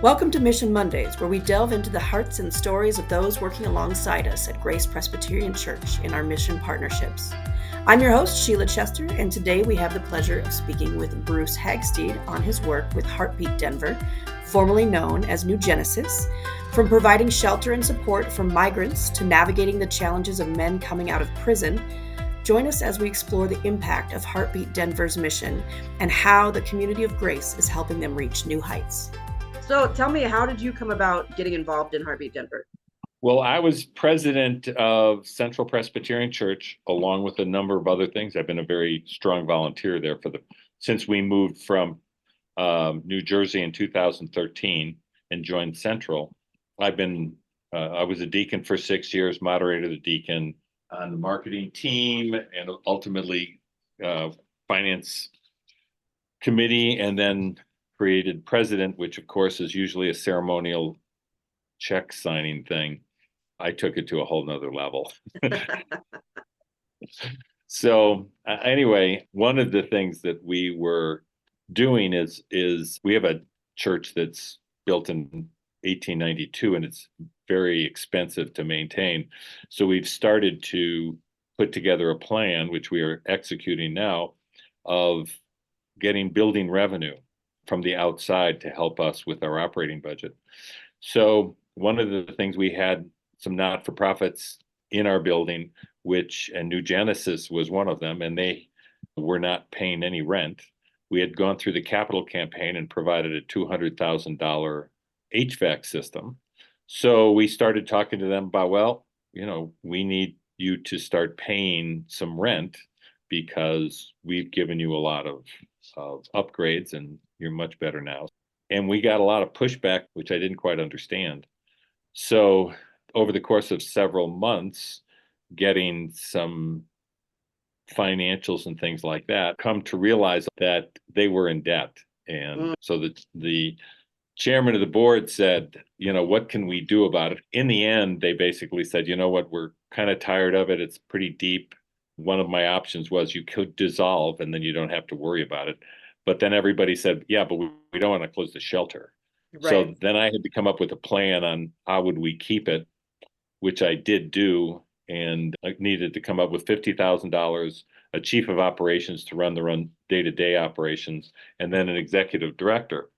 Welcome to Mission Mondays, where we delve into the hearts and stories of those working alongside us at Grace Presbyterian Church in our mission partnerships. I'm your host, Sheila Chester, and today we have the pleasure of speaking with Bruce Heagstedt on his work with HeartBeat Denver, formerly known as New Genesis, from providing shelter and support for migrants to navigating the challenges of men coming out of prison. Join us as we explore the impact of HeartBeat Denver's mission and how the community of grace is helping them reach new heights. So tell me, how did you come about getting involved in HeartBeat Denver? Well, I was president of Central Presbyterian Church, along with a number of other things. I've been a very strong volunteer there since we moved from New Jersey in 2013 and joined Central. I was a deacon for 6 years, moderator the deacon on the marketing team, and ultimately finance committee, and then created president, which of course is usually a ceremonial check signing thing. I took it to a whole nother level. So anyway, one of the things that we were doing is we have a church that's built in 1892, and it's very expensive to maintain. So we've started to put together a plan, which we are executing now, of getting building revenue from the outside to help us with our operating budget. So one of the things, we had some not-for-profits in our building, and New Genesis was one of them, and they were not paying any rent. We had gone through the capital campaign and provided a $200,000 HVAC system. So we started talking to them about, well, we need you to start paying some rent because we've given you a lot of upgrades and you're much better now. And we got a lot of pushback, which I didn't quite understand. So over the course of several months, getting some financials and things like that, come to realize that they were in debt. And so the chairman of the board said, what can we do about it? In the end, they basically said, you know what, we're kind of tired of it. It's pretty deep. One of my options was you could dissolve and then you don't have to worry about it. But then everybody said, yeah, but we don't want to close the shelter. Right. So then I had to come up with a plan on how would we keep it, which I did do. And I needed to come up with $50,000, a chief of operations to run day-to-day operations, and then an executive director.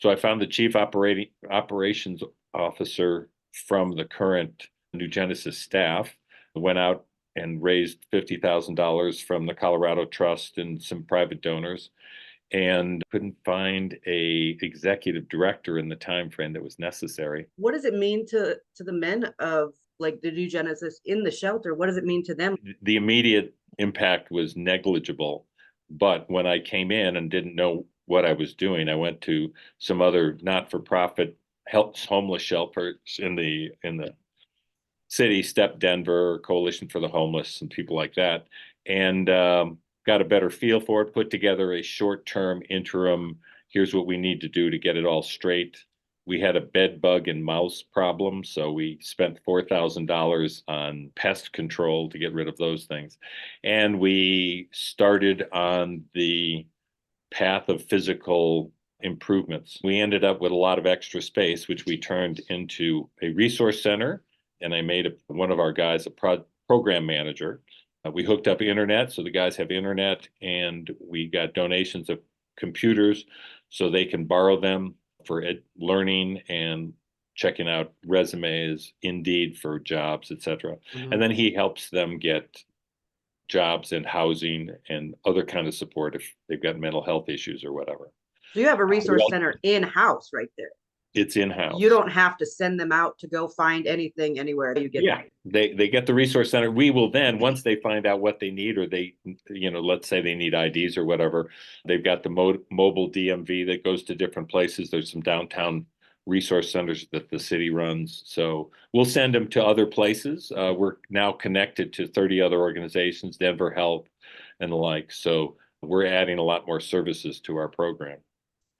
So I found the chief operations officer from the current New Genesis staff, went out and raised $50,000 from the Colorado Trust and some private donors, and couldn't find a executive director in the time frame that was necessary. What does it mean to the men of the New Genesis in the shelter? What does it mean to them? The immediate impact was negligible, but when I came in and didn't know what I was doing, I went to some other not-for-profit helps homeless shelters in the city, Step Denver, Coalition for the Homeless, and people like that, and got a better feel for it, put together a short-term interim, here's what we need to do to get it all straight. We had a bed bug and mouse problem, so we spent $4,000 on pest control to get rid of those things. And we started on the path of physical improvements. We ended up with a lot of extra space, which we turned into a resource center, and I made one of our guys a program manager. We hooked up internet, so the guys have internet, and we got donations of computers so they can borrow them for learning and checking out resumes, Indeed for jobs, etc. Mm-hmm. And then he helps them get jobs and housing and other kind of support if they've got mental health issues or whatever. So you have a resource center in-house right there. It's in-house. You don't have to send them out to go find anything anywhere. You get they get the resource center. We will then, once they find out what they need, or they, let's say they need IDs or whatever, they've got the mobile DMV that goes to different places. There's some downtown resource centers that the city runs. So we'll send them to other places. We're now connected to 30 other organizations, Denver Health and the like. So we're adding a lot more services to our program.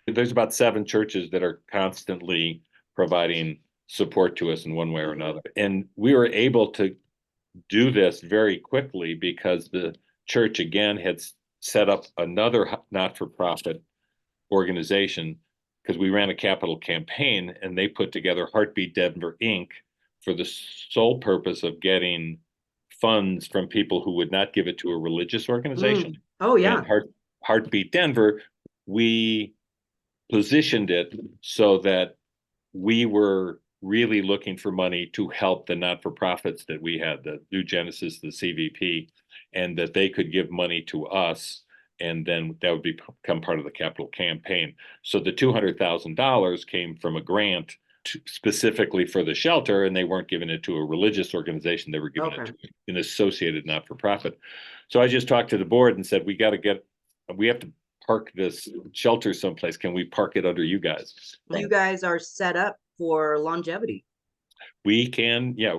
There's about 7 churches that are constantly providing support to us in one way or another. And we were able to do this very quickly because the church, again, had set up another not-for-profit organization because we ran a capital campaign, and they put together HeartBeat Denver Inc. for the sole purpose of getting funds from people who would not give it to a religious organization. Oh, yeah. And HeartBeat Denver, we positioned it so that we were really looking for money to help the not-for-profits that we had, the New Genesis, the CVP, and that they could give money to us, and then that would become part of the capital campaign. So the $200,000 came from a grant specifically for the shelter, and they weren't giving it to a religious organization. They were giving it to an associated not-for-profit. So I just talked to the board and said, we have to park this shelter someplace. Can we park it under you guys? You guys are set up for longevity. We can, yeah.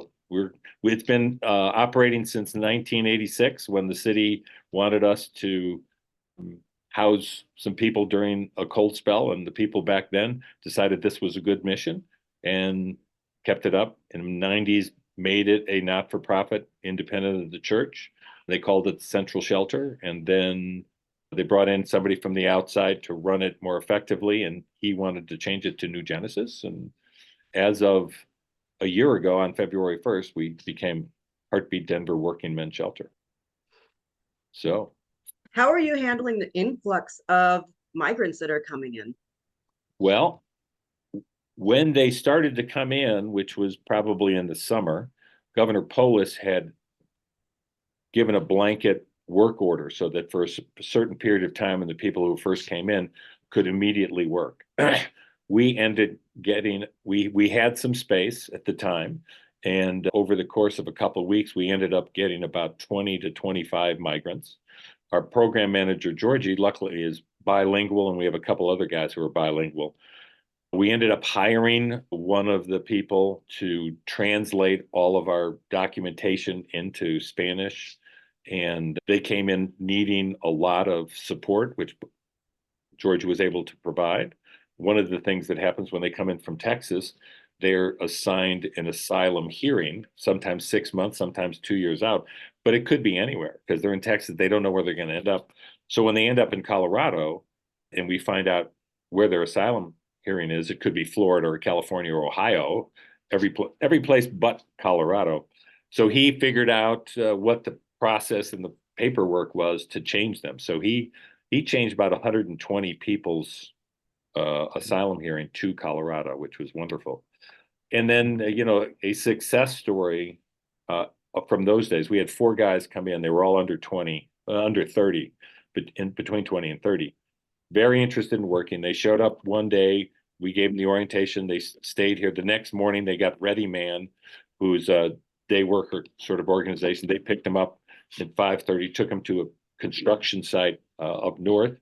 It's been operating since 1986, when the city wanted us to house some people during a cold spell, and the people back then decided this was a good mission and kept it up. In the 90s, made it a not-for-profit independent of the church. They called it Central Shelter, and then they brought in somebody from the outside to run it more effectively, and he wanted to change it to New Genesis. And as of a year ago, on February 1st, we became HeartBeat Denver Working Men's Shelter. So, how are you handling the influx of migrants that are coming in? Well, when they started to come in, which was probably in the summer, Governor Polis had given a blanket work order so that for a certain period of time, and the people who first came in could immediately work. We had some space at the time, and over the course of a couple of weeks, we ended up getting about 20 to 25 migrants. Our program manager, Georgie, luckily is bilingual, and we have a couple other guys who are bilingual. We ended up hiring one of the people to translate all of our documentation into Spanish, and they came in needing a lot of support, which Georgia was able to provide. One of the things that happens when they come in from Texas, they're assigned an asylum hearing, sometimes 6 months, sometimes 2 years out, but it could be anywhere because they're in Texas. They don't know where they're going to end up. So when they end up in Colorado and we find out where their asylum hearing is, it could be Florida or California or Ohio, every place but Colorado. So he figured out what the process and the paperwork was to change them. So he changed about 120 people's asylum hearing to Colorado, which was wonderful. And then, a success story from those days, we had 4 guys come in. They were all under 30, but in between 20 and 30. Very interested in working. They showed up one day. We gave them the orientation. They stayed here. The next morning, they got Ready Man, who's a day worker sort of organization. They picked them up at 5:30, took them to a construction site up north,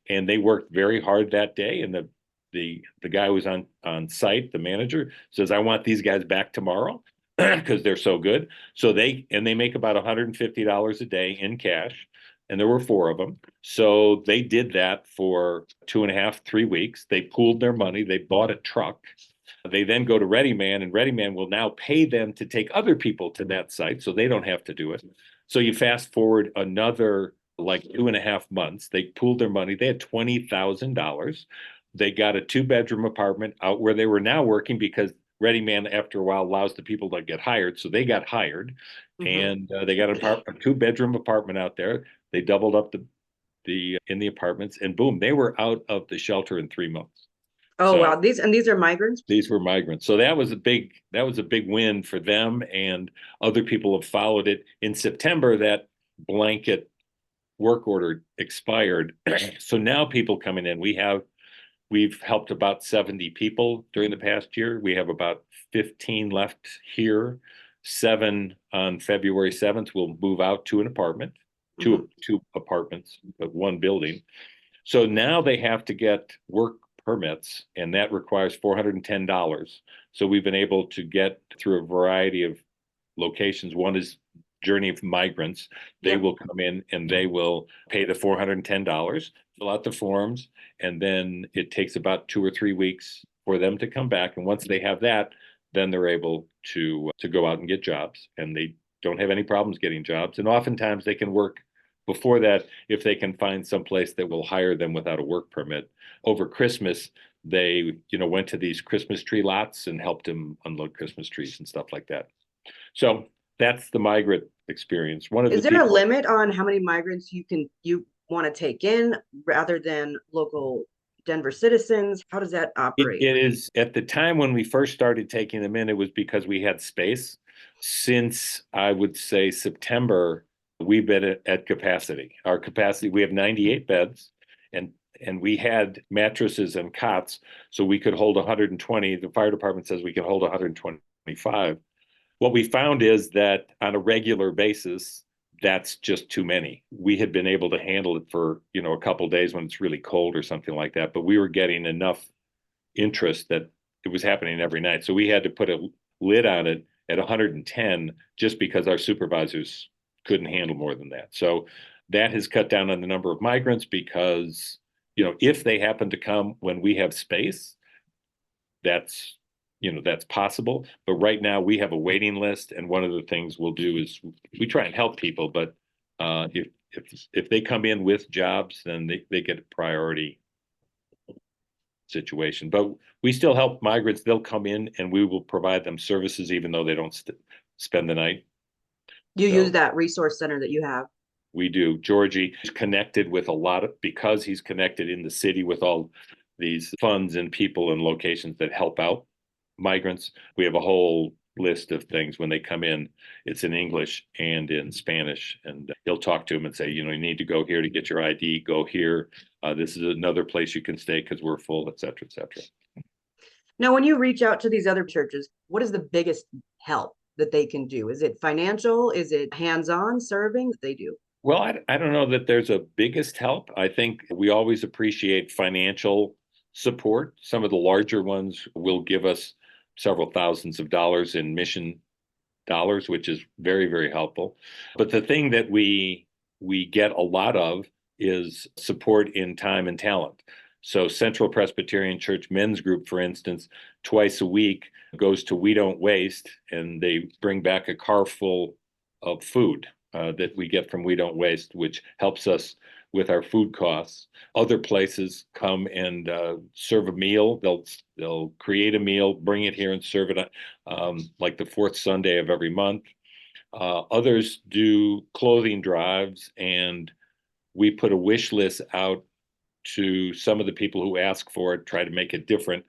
and they worked very hard that day. And the guy who was on site, the manager, says, "I want these guys back tomorrow because they're so good." So they make about $150 a day in cash, and there were 4 of them. So they did that for 2.5, 3 weeks. They pooled their money. They bought a truck. They then go to Ready Man, and Ready Man will now pay them to take other people to that site, so they don't have to do it. So you fast forward another like 2.5 months. They pooled their money. They had $20,000. They got a 2-bedroom apartment out where they were now working, because Ready Man, after a while, allows the people to get hired. So they got hired, and they got a 2-bedroom apartment out there. They doubled up in the apartments, and boom, they were out of the shelter in 3 months. Oh, so, wow. These are migrants? These were migrants. So that was a big win for them, and other people have followed it. In September, that blanket work order expired. So now people coming in, we've helped about 70 people during the past year. We have about 15 left here. 7 on February 7th will move out to an apartment, two apartments, but 1 building. So now they have to get work permits, and that requires $410. So we've been able to get through a variety of locations. One is Journey of Migrants. They will come in and they will pay the $410, fill out the forms, and then it takes about 2 or 3 weeks for them to come back. And once they have that, then they're able to go out and get jobs, and they don't have any problems getting jobs. And oftentimes they can work before that if they can find some place that will hire them without a work permit. Over Christmas, they, went to these Christmas tree lots and helped them unload Christmas trees and stuff like that. So that's the migrant experience. One of Is the there a people, limit on how many migrants you want to take in rather than local Denver citizens? How does that operate? it is at the time when we first started taking them in, it was because we had space. Since I would say September, we've been at capacity. Our capacity, we have 98 beds, and we had mattresses and cots, so we could hold 120. The fire department says we can hold 125. What we found is that on a regular basis, that's just too many. We had been able to handle it for, a couple of days when it's really cold or something like that, but we were getting enough interest that it was happening every night. So we had to put a lid on it at 110 just because our supervisors couldn't handle more than that. So that has cut down on the number of migrants because, if they happen to come when we have space, that's that's possible. But right now we have a waiting list, and one of the things we'll do is we try and help people, but if they come in with jobs, then they get a priority situation. But we still help migrants. They'll come in and we will provide them services even though they don't spend the night. You So use that resource center that you have. we do. Georgie is connected with a lot of, because he's connected in the city with all these funds and people and locations that help out migrants. We have a whole list of things when they come in. It's in English and in Spanish, and he'll talk to them and say, you need to go here to get your ID, go here. This is another place you can stay because we're full, et cetera, et cetera. Now, when you reach out to these other churches, what is the biggest help that they can do? Is it financial? Is it hands-on serving that they do? Well, I don't know that there's a biggest help. I think we always appreciate financial support. Some of the larger ones will give us several thousands of dollars in mission dollars, which is very, very helpful. But the thing that we get a lot of is support in time and talent. So Central Presbyterian Church Men's Group, for instance, twice a week goes to We Don't Waste, and they bring back a car full of food that we get from We Don't Waste, which helps us with our food costs. Other places come and serve a meal. They'll create a meal, bring it here and serve it like the fourth Sunday of every month. Others do clothing drives, and we put a wish list out to some of the people who ask for it, try to make it different.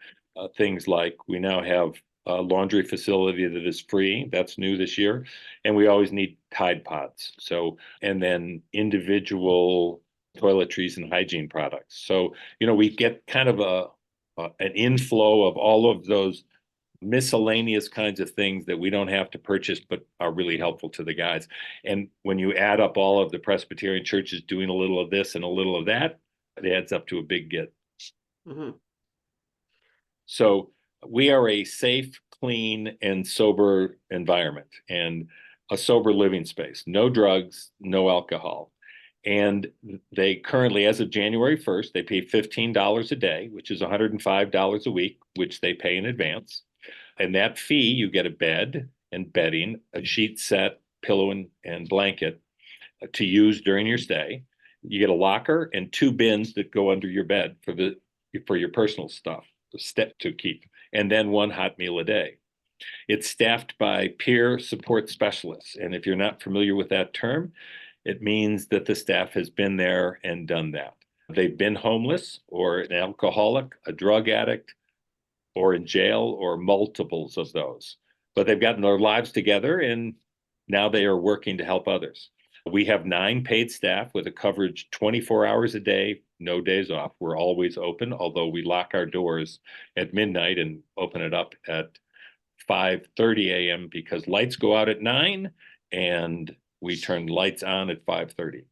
Things like we now have a laundry facility that is free. That's new this year. And we always need Tide Pods. So, and then individual toiletries and hygiene products. So, we get kind of an inflow of all of those miscellaneous kinds of things that we don't have to purchase, but are really helpful to the guys. And when you add up all of the Presbyterian churches doing a little of this and a little of that, it adds up to a big get. Mm-hmm. So we are a safe, clean, and sober environment and a sober living space. No drugs, no alcohol. And they currently, as of January 1st, they pay $15 a day, which is $105 a week, which they pay in advance. And that fee, you get a bed and bedding, a sheet set, pillow and blanket to use during your stay. You get a locker and 2 bins that go under your bed for your personal stuff to keep, and then 1 hot meal a day. It's staffed by peer support specialists. And if you're not familiar with that term, it means that the staff has been there and done that. They've been homeless or an alcoholic, a drug addict, or in jail, or multiples of those. But they've gotten their lives together and now they are working to help others. We have 9 paid staff with a coverage 24 hours a day, no days off. We're always open, although we lock our doors at midnight and open it up at 5:30 a.m. because lights go out at 9 and we turn lights on at 5:30.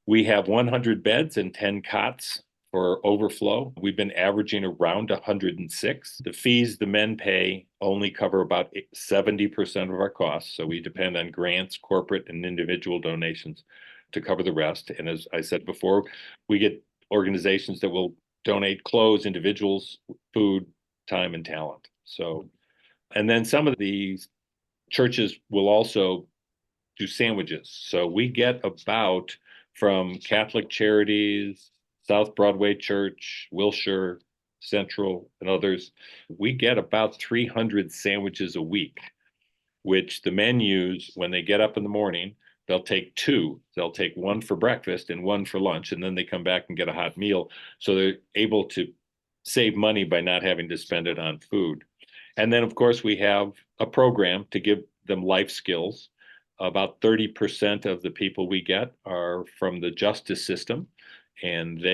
We have 100 beds and 10 cots for overflow. We've been averaging around 106. The fees the men pay only cover about 70% of our costs. So we depend on grants, corporate and individual donations to cover the rest. And as I said before, we get organizations that will donate clothes, individuals, food, time, and talent. So, and then some of these churches will also do sandwiches. So we get about, from Catholic Charities, South Broadway Church, Wilshire, Central, and others, we get about 300 sandwiches a week, which the menus, when they get up in the morning, they'll take two. They'll take one for breakfast and one for lunch, and then they come back and get a hot meal. So they're able to save money by not having to spend it on food. And then, of course, we have a program to give them life skills. About 30% of the people we get are from the justice system, and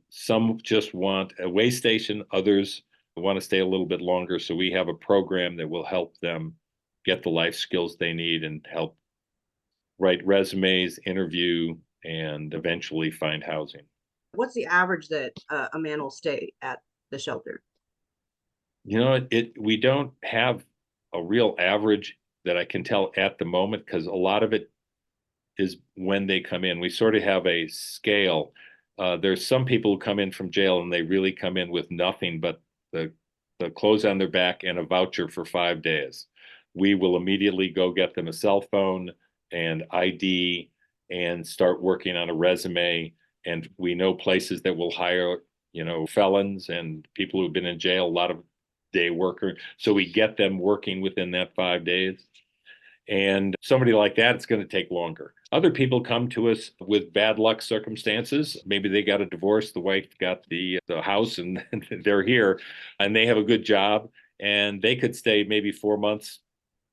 some just want a way station, others want to stay a little bit longer. So we have a program that will help them get the life skills they need and help write resumes, interview, and eventually find housing. What's the average that a man will stay at the shelter? We don't have a real average that I can tell at the moment, because a lot of it is when they come in. We sort of have a scale. There's some people who come in from jail and they really come in with nothing but the clothes on their back and a voucher for 5 days. We will immediately go get them a cell phone and ID and start working on a resume. And we know places that will hire, felons and people who've been in jail, a lot of day worker. So we get them working within that 5 days. And somebody like that, it's going to take longer. Other people come to us with bad luck circumstances. Maybe they got a divorce, the wife got the house, and they're here, and they have a good job, and they could stay maybe 4 months,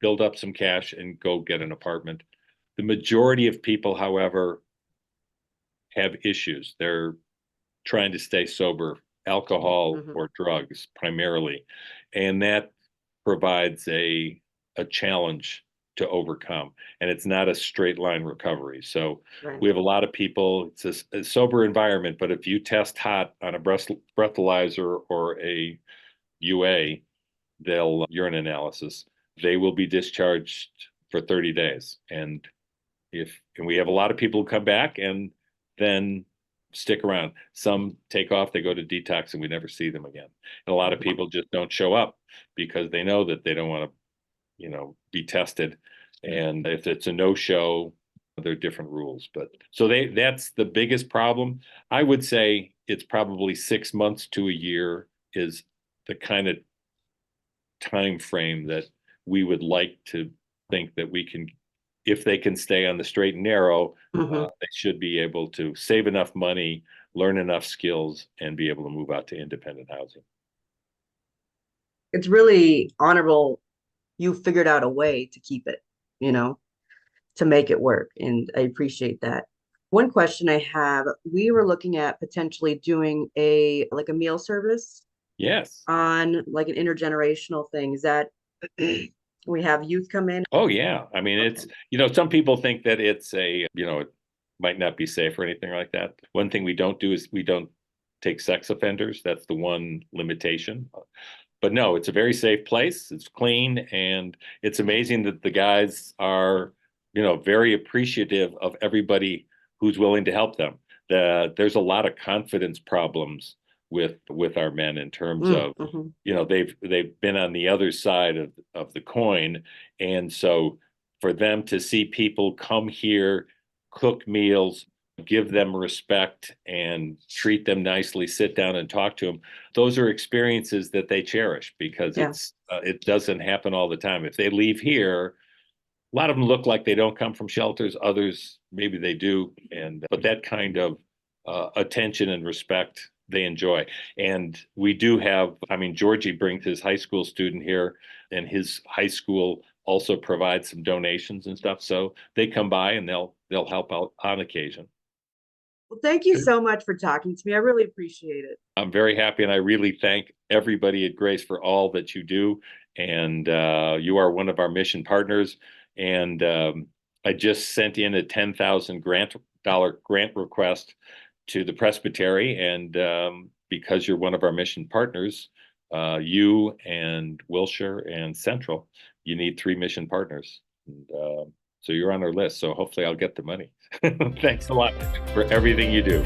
build up some cash, and go get an apartment. The majority of people, however, have issues. They're trying to stay sober, alcohol or drugs primarily, and that provides a challenge to overcome, and it's not a straight line recovery. So we have a lot of people, it's a sober environment, but if you test hot on a breathalyzer or a UA, urine analysis, they will be discharged for 30 days. And we have a lot of people who come back and then stick around. Some take off, they go to detox, and we never see them again. And a lot of people just don't show up because they know that they don't want to be tested. And if it's a no-show, there are different rules. But so that's the biggest problem. I would say it's probably 6 months to a year is the kind of time frame that we would like to think that we can, if they can stay on the straight and narrow, they should be able to save enough money, learn enough skills, and be able to move out to independent housing. It's really honorable you figured out a way to keep it, to make it work. And I appreciate that. One question I have, we were looking at potentially doing a meal service. Yes. On like an intergenerational thing. Is that we have youth come in? Oh, yeah. I mean, it's, some people think that it's it might not be safe or anything like that. One thing we don't do is we don't take sex offenders. That's the one limitation. But no, it's a very safe place. It's clean, and it's amazing that the guys are, very appreciative of everybody who's willing to help them. There's a lot of confidence problems with our men in terms of, they've been on the other side of the coin. And so for them to see people come here, cook meals, give them respect and treat them nicely, sit down and talk to them, those are experiences that they cherish, because it doesn't happen all the time. If they leave here, a lot of them look like they don't come from shelters. Others, maybe they do. But that kind of attention and respect they enjoy. And we do have, Georgie brings his high school student here, and his high school also provides some donations and stuff. So they come by and they'll help out on occasion. Well, thank you so much for talking to me. I really appreciate it. I'm very happy, and I really thank everybody at Grace for all that you do. And you are one of our mission partners. And I just sent in a $10,000 grant request to the Presbytery, and because you're one of our mission partners, you and Wilshire and Central, you need 3 mission partners. And, so you're on our list. So hopefully I'll get the money. Thanks a lot for everything you do.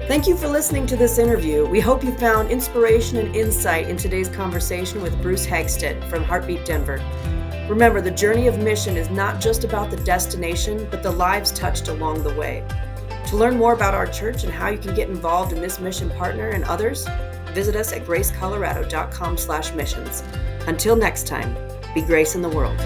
Thank you for listening to this interview. We hope you found inspiration and insight in today's conversation with Bruce Heagstedt from HeartBeat Denver. Remember, the journey of mission is not just about the destination, but the lives touched along the way. To learn more about our church and how you can get involved in this mission partner and others, Visit us at gracecolorado.com/missions. Until next time, be grace in the world.